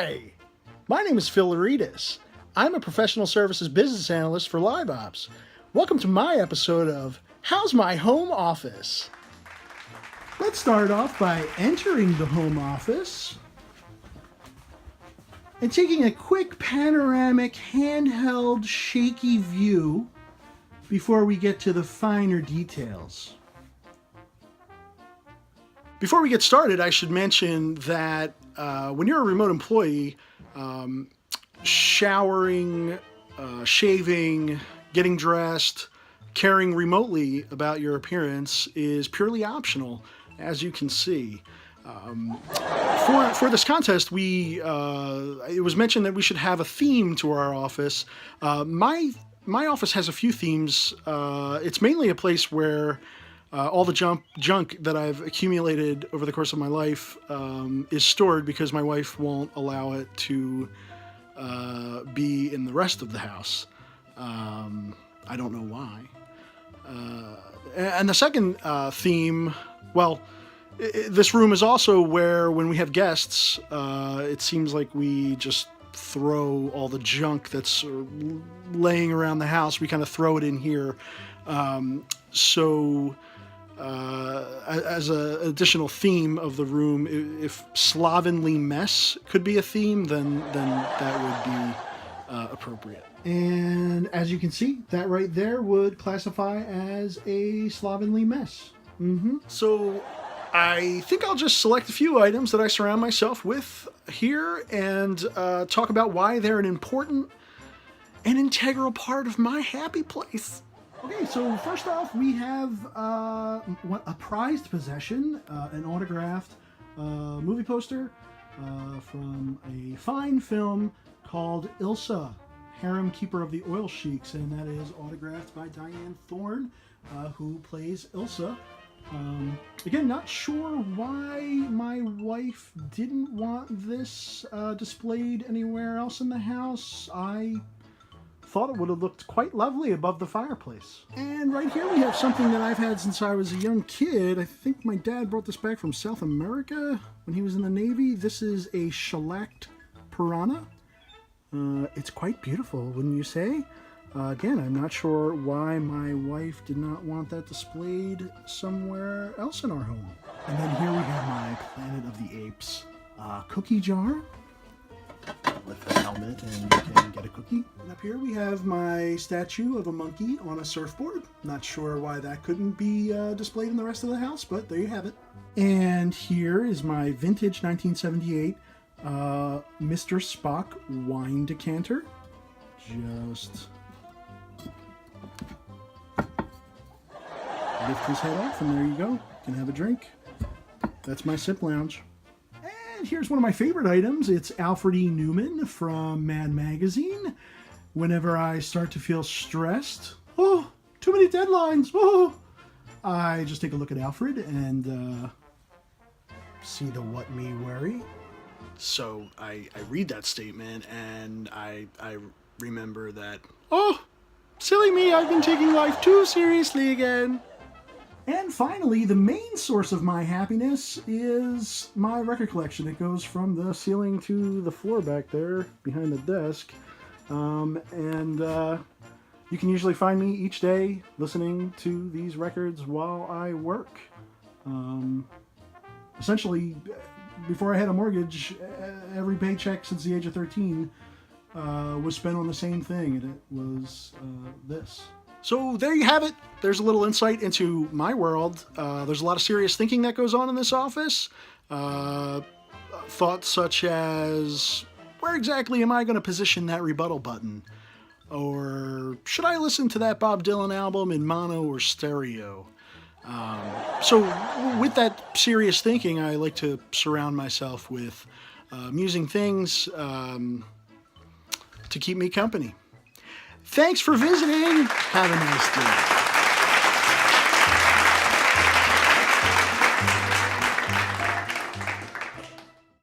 Hi, my name is Phil Laurides. I'm a professional services business analyst for LiveOps. Welcome to my episode of How's My Home Office? Let's start off by entering the home office and taking a quick panoramic, handheld, shaky view before we get to the finer details. Before we get started, I should mention that when you're a remote employee, showering, shaving, getting dressed, caring remotely about your appearance is purely optional, as you can see. For this contest, it was mentioned that we should have a theme to our office. My office has a few themes. It's mainly a place where all the junk that I've accumulated over the course of my life is stored because my wife won't allow it to be in the rest of the house. I don't know why. And the second theme, well, this room is also where, when we have guests, it seems like we just throw all the junk that's laying around the house. We kind of throw it in here. As an additional theme of the room, if slovenly mess could be a theme, then that would be appropriate. And as you can see, that right there would classify as a slovenly mess. So I think I'll just select a few items that I surround myself with here and talk about why they're an important and integral part of my happy place. Okay, so first off, we have a prized possession, an autographed movie poster from a fine film called Ilsa, Harem Keeper of the Oil Sheiks, and that is autographed by Diane Thorne, who plays Ilsa. Again, not sure why my wife didn't want this displayed anywhere else in the house. I thought it would have looked quite lovely above the fireplace. And right here we have something that I've had since I was a young kid. I think my dad brought this back from South America when he was in the Navy. This is a shellacked piranha. It's quite beautiful, wouldn't you say? Again, I'm not sure why my wife did not want that displayed somewhere else in our home. And then here we have my Planet of the Apes cookie jar. Lift the helmet and you can get a cookie. And up here we have my statue of a monkey on a surfboard. Not sure why that couldn't be displayed in the rest of the house, but there you have it. And here is my vintage 1978 Mr. Spock wine decanter. Just lift his head off and there you go. You can have a drink. That's my sip lounge. And here's one of my favorite items. It's Alfred E. Neuman from Mad Magazine. Whenever I start to feel stressed, oh, too many deadlines, oh, I just take a look at Alfred and see the what me worry. So I read that statement and I remember that, oh, silly me, I've been taking life too seriously again. And finally, the main source of my happiness is my record collection. It goes from the ceiling to the floor back there behind the desk. You can usually find me each day listening to these records while I work. Essentially, before I had a mortgage, every paycheck since the age of 13 was spent on the same thing, and it was this. So there you have it. There's a little insight into my world. There's a lot of serious thinking that goes on in this office. Thoughts such as, where exactly am I going to position that rebuttal button? Or should I listen to that Bob Dylan album in mono or stereo? So with that serious thinking, I like to surround myself with amusing things to keep me company. Thanks for visiting. Have a nice day.